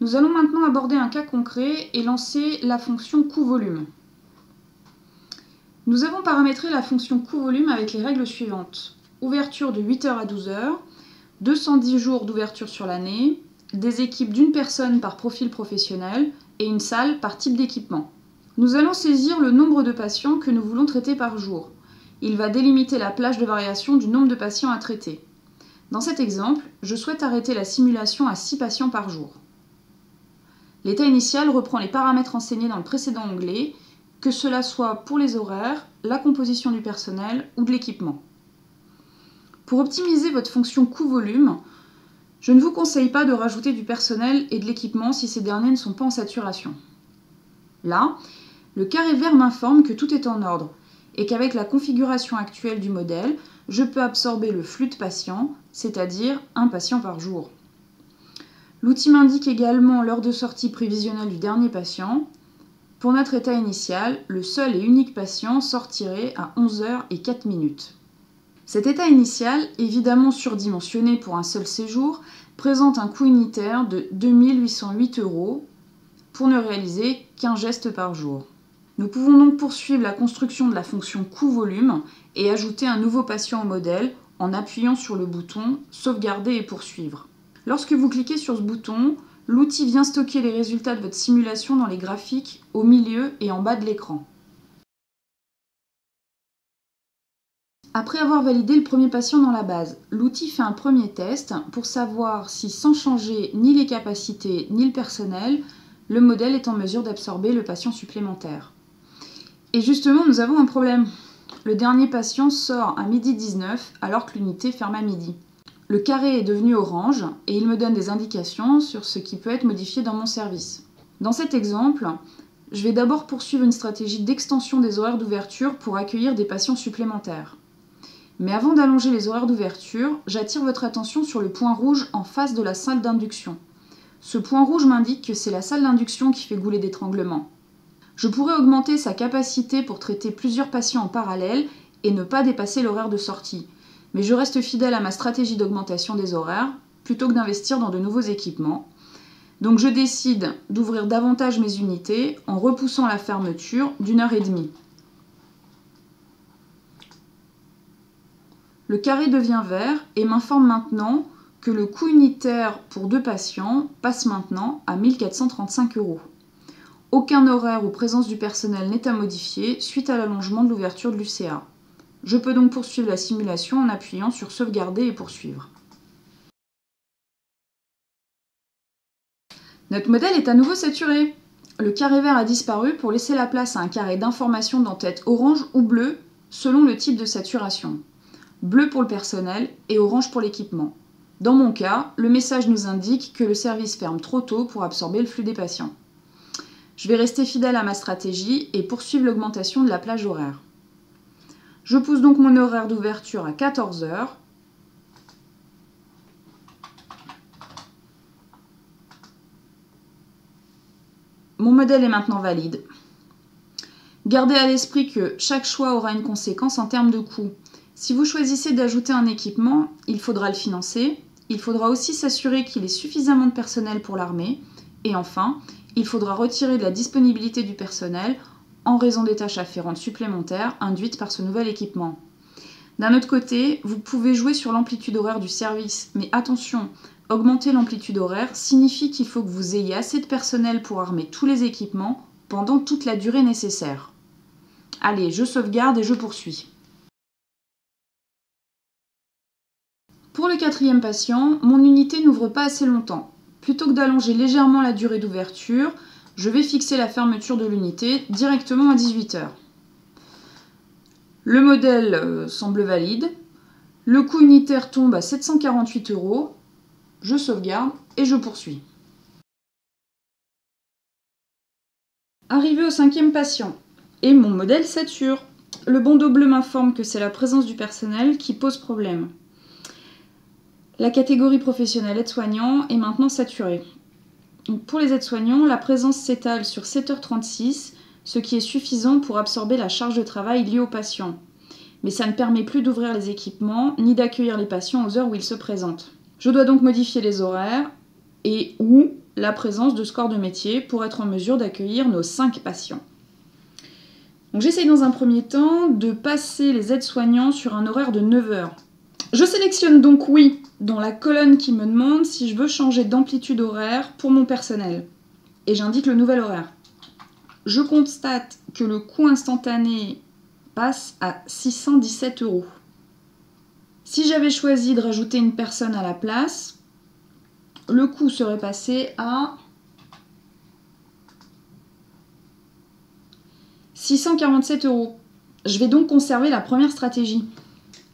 Nous allons maintenant aborder un cas concret et lancer la fonction coût-volume. Nous avons paramétré la fonction coût-volume avec les règles suivantes. Ouverture de 8h à 12h, 210 jours d'ouverture sur l'année, des équipes d'une personne par profil professionnel et une salle par type d'équipement. Nous allons saisir le nombre de patients que nous voulons traiter par jour. Il va délimiter la plage de variation du nombre de patients à traiter. Dans cet exemple, je souhaite arrêter la simulation à 6 patients par jour. L'état initial reprend les paramètres enseignés dans le précédent onglet, que cela soit pour les horaires, la composition du personnel ou de l'équipement. Pour optimiser votre fonction coût-volume, je ne vous conseille pas de rajouter du personnel et de l'équipement si ces derniers ne sont pas en saturation. Là, le carré vert m'informe que tout est en ordre et qu'avec la configuration actuelle du modèle, je peux absorber le flux de patients, c'est-à-dire un patient par jour. L'outil m'indique également l'heure de sortie prévisionnelle du dernier patient. Pour notre état initial, le seul et unique patient sortirait à 11h04. Cet état initial, évidemment surdimensionné pour un seul séjour, présente un coût unitaire de 2808 € pour ne réaliser qu'un geste par jour. Nous pouvons donc poursuivre la construction de la fonction coût-volume et ajouter un nouveau patient au modèle en appuyant sur le bouton « Sauvegarder et poursuivre ». Lorsque vous cliquez sur ce bouton, l'outil vient stocker les résultats de votre simulation dans les graphiques au milieu et en bas de l'écran. Après avoir validé le premier patient dans la base, l'outil fait un premier test pour savoir si, sans changer ni les capacités ni le personnel, le modèle est en mesure d'absorber le patient supplémentaire. Et justement, nous avons un problème. Le dernier patient sort à 12h19 alors que l'unité ferme à midi. Le carré est devenu orange et il me donne des indications sur ce qui peut être modifié dans mon service. Dans cet exemple, je vais d'abord poursuivre une stratégie d'extension des horaires d'ouverture pour accueillir des patients supplémentaires. Mais avant d'allonger les horaires d'ouverture, j'attire votre attention sur le point rouge en face de la salle d'induction. Ce point rouge m'indique que c'est la salle d'induction qui fait goulet d'étranglement. Je pourrais augmenter sa capacité pour traiter plusieurs patients en parallèle et ne pas dépasser l'horaire de sortie. Mais je reste fidèle à ma stratégie d'augmentation des horaires, plutôt que d'investir dans de nouveaux équipements. Donc je décide d'ouvrir davantage mes unités en repoussant la fermeture d'1h30. Le carré devient vert et m'informe maintenant que le coût unitaire pour 2 patients passe maintenant à 1435 €. Aucun horaire ou présence du personnel n'est à modifier suite à l'allongement de l'ouverture de l'UCA. Je peux donc poursuivre la simulation en appuyant sur Sauvegarder et poursuivre. Notre modèle est à nouveau saturé. Le carré vert a disparu pour laisser la place à un carré d'information d'entête orange ou bleu selon le type de saturation. Bleu pour le personnel et orange pour l'équipement. Dans mon cas, le message nous indique que le service ferme trop tôt pour absorber le flux des patients. Je vais rester fidèle à ma stratégie et poursuivre l'augmentation de la plage horaire. Je pousse donc mon horaire d'ouverture à 14h. Mon modèle est maintenant valide. Gardez à l'esprit que chaque choix aura une conséquence en termes de coût. Si vous choisissez d'ajouter un équipement, il faudra le financer. Il faudra aussi s'assurer qu'il ait suffisamment de personnel pour l'armée. Et enfin, il faudra retirer de la disponibilité du personnel en raison des tâches afférentes supplémentaires induites par ce nouvel équipement. D'un autre côté, vous pouvez jouer sur l'amplitude horaire du service, mais attention, augmenter l'amplitude horaire signifie qu'il faut que vous ayez assez de personnel pour armer tous les équipements pendant toute la durée nécessaire. Allez, je sauvegarde et je poursuis. Pour le 4e patient, mon unité n'ouvre pas assez longtemps. Plutôt que d'allonger légèrement la durée d'ouverture, je vais fixer la fermeture de l'unité directement à 18h. Le modèle semble valide. Le coût unitaire tombe à 748 €. Je sauvegarde et je poursuis. Arrivé au 5e patient, et mon modèle sature. Le bandeau bleu m'informe que c'est la présence du personnel qui pose problème. La catégorie professionnelle aide-soignant est maintenant saturée. Donc pour les aides-soignants, la présence s'étale sur 7h36, ce qui est suffisant pour absorber la charge de travail liée aux patients. Mais ça ne permet plus d'ouvrir les équipements ni d'accueillir les patients aux heures où ils se présentent. Je dois donc modifier les horaires et ou la présence de score de métier pour être en mesure d'accueillir nos 5 patients. Donc j'essaye dans un premier temps de passer les aides-soignants sur un horaire de 9 heures. Je sélectionne donc oui dans la colonne qui me demande si je veux changer d'amplitude horaire pour mon personnel. Et j'indique le nouvel horaire. Je constate que le coût instantané passe à 617 €. Si j'avais choisi de rajouter une personne à la place, le coût serait passé à 647 €. Je vais donc conserver la première stratégie.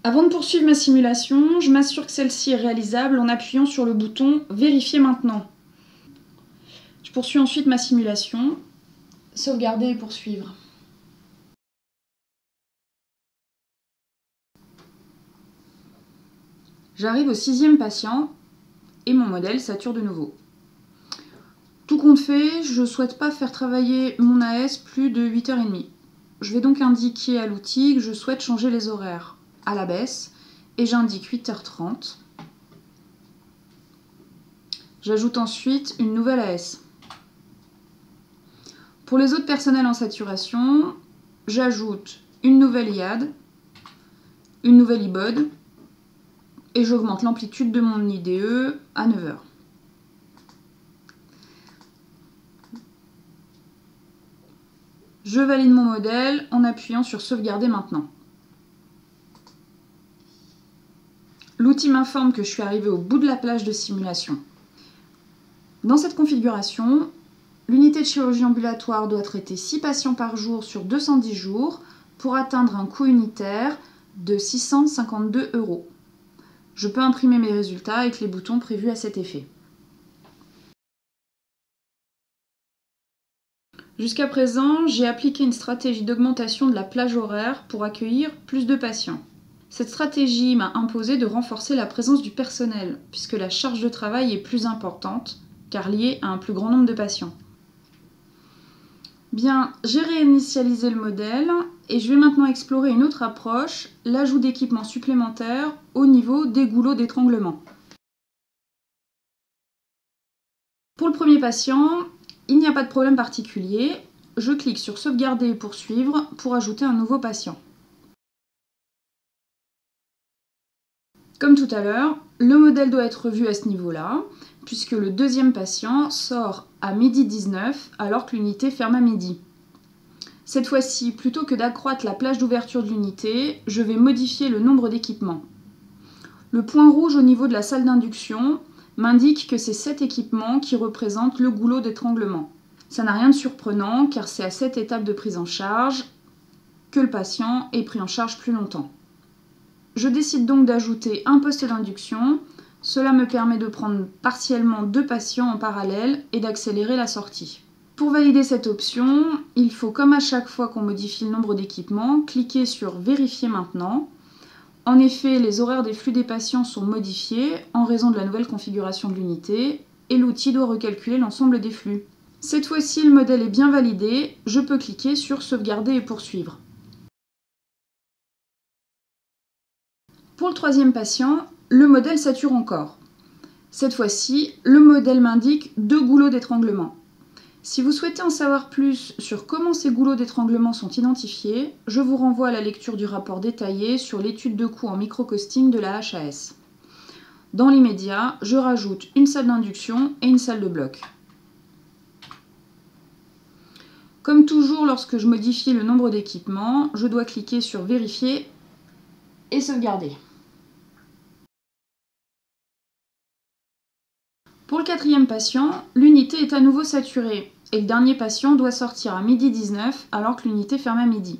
Avant de poursuivre ma simulation, je m'assure que celle-ci est réalisable en appuyant sur le bouton « Vérifier maintenant ». Je poursuis ensuite ma simulation, sauvegarder et poursuivre. J'arrive au 6e patient et mon modèle sature de nouveau. Tout compte fait, je ne souhaite pas faire travailler mon AS plus de 8h30. Je vais donc indiquer à l'outil que je souhaite changer les horaires à la baisse et j'indique 8h30. J'ajoute ensuite une nouvelle AS. Pour les autres personnels en saturation, j'ajoute une nouvelle IAD, une nouvelle IBOD et j'augmente l'amplitude de mon IDE à 9 heures. Je valide mon modèle en appuyant sur sauvegarder maintenant. L'outil m'informe que je suis arrivée au bout de la plage de simulation. Dans cette configuration, l'unité de chirurgie ambulatoire doit traiter 6 patients par jour sur 210 jours pour atteindre un coût unitaire de 652 €. Je peux imprimer mes résultats avec les boutons prévus à cet effet. Jusqu'à présent, j'ai appliqué une stratégie d'augmentation de la plage horaire pour accueillir plus de patients. Cette stratégie m'a imposé de renforcer la présence du personnel, puisque la charge de travail est plus importante, car liée à un plus grand nombre de patients. Bien, j'ai réinitialisé le modèle et je vais maintenant explorer une autre approche, l'ajout d'équipements supplémentaires au niveau des goulots d'étranglement. Pour le premier patient, il n'y a pas de problème particulier. Je clique sur sauvegarder et poursuivre pour ajouter un nouveau patient. Comme tout à l'heure, le modèle doit être revu à ce niveau-là, puisque le deuxième patient sort à 12h19 alors que l'unité ferme à midi. Cette fois-ci, plutôt que d'accroître la plage d'ouverture de l'unité, je vais modifier le nombre d'équipements. Le point rouge au niveau de la salle d'induction m'indique que c'est cet équipement qui représente le goulot d'étranglement. Ça n'a rien de surprenant car c'est à cette étape de prise en charge que le patient est pris en charge plus longtemps. Je décide donc d'ajouter un poste d'induction. Cela me permet de prendre partiellement 2 patients en parallèle et d'accélérer la sortie. Pour valider cette option, il faut, comme à chaque fois qu'on modifie le nombre d'équipements, cliquer sur « Vérifier maintenant ». En effet, les horaires des flux des patients sont modifiés en raison de la nouvelle configuration de l'unité et l'outil doit recalculer l'ensemble des flux. Cette fois-ci, le modèle est bien validé, je peux cliquer sur « Sauvegarder et poursuivre ». Pour le troisième patient, le modèle sature encore. Cette fois-ci, le modèle m'indique 2 goulots d'étranglement. Si vous souhaitez en savoir plus sur comment ces goulots d'étranglement sont identifiés, je vous renvoie à la lecture du rapport détaillé sur l'étude de coût en microcosting de la HAS. Dans l'immédiat, je rajoute une salle d'induction et une salle de bloc. Comme toujours lorsque je modifie le nombre d'équipements, je dois cliquer sur « Vérifier » et sauvegarder. Pour le quatrième patient, l'unité est à nouveau saturée et le dernier patient doit sortir à 12h19 alors que l'unité ferme à midi.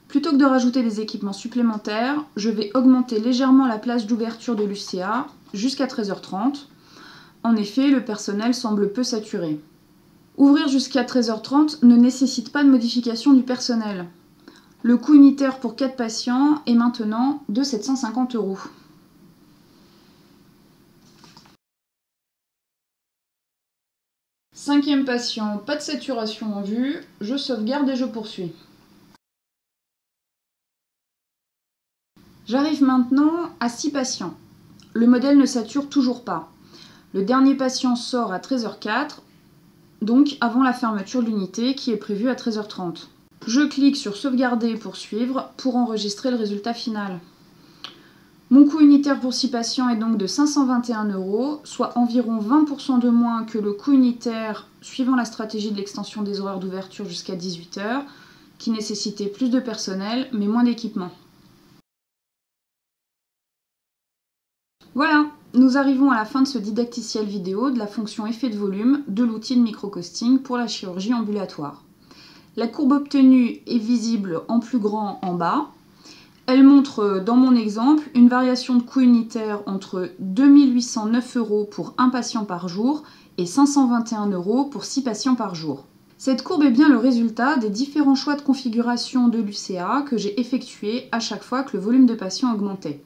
Plutôt que de rajouter des équipements supplémentaires, je vais augmenter légèrement la plage d'ouverture de l'UCA jusqu'à 13h30. En effet, le personnel semble peu saturé. Ouvrir jusqu'à 13h30 ne nécessite pas de modification du personnel. Le coût unitaire pour 4 patients est maintenant de 750 €. Cinquième patient, pas de saturation en vue, je sauvegarde et je poursuis. J'arrive maintenant à 6 patients. Le modèle ne sature toujours pas. Le dernier patient sort à 13h04, donc avant la fermeture de l'unité qui est prévue à 13h30. Je clique sur sauvegarder et poursuivre pour enregistrer le résultat final. Mon coût unitaire pour 6 patients est donc de 521 €, soit environ 20% de moins que le coût unitaire suivant la stratégie de l'extension des horaires d'ouverture jusqu'à 18h, qui nécessitait plus de personnel mais moins d'équipement. Voilà, nous arrivons à la fin de ce didacticiel vidéo de la fonction effet de volume de l'outil de microcosting pour la chirurgie ambulatoire. La courbe obtenue est visible en plus grand en bas. Elle montre, dans mon exemple, une variation de coût unitaire entre 2 809 € pour un patient par jour et 521 € pour 6 patients par jour. Cette courbe est bien le résultat des différents choix de configuration de l'UCA que j'ai effectués à chaque fois que le volume de patients augmentait.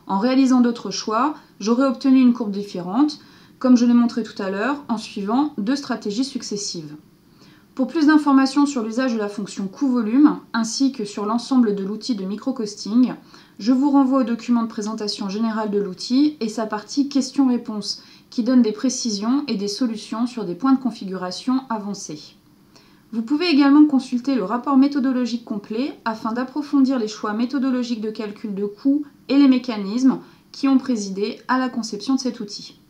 En réalisant d'autres choix, j'aurais obtenu une courbe différente, comme je l'ai montré tout à l'heure, en suivant 2 stratégies successives. Pour plus d'informations sur l'usage de la fonction coût-volume, ainsi que sur l'ensemble de l'outil de microcosting, je vous renvoie au document de présentation générale de l'outil et sa partie questions-réponses, qui donne des précisions et des solutions sur des points de configuration avancés. Vous pouvez également consulter le rapport méthodologique complet afin d'approfondir les choix méthodologiques de calcul de coûts et les mécanismes qui ont présidé à la conception de cet outil.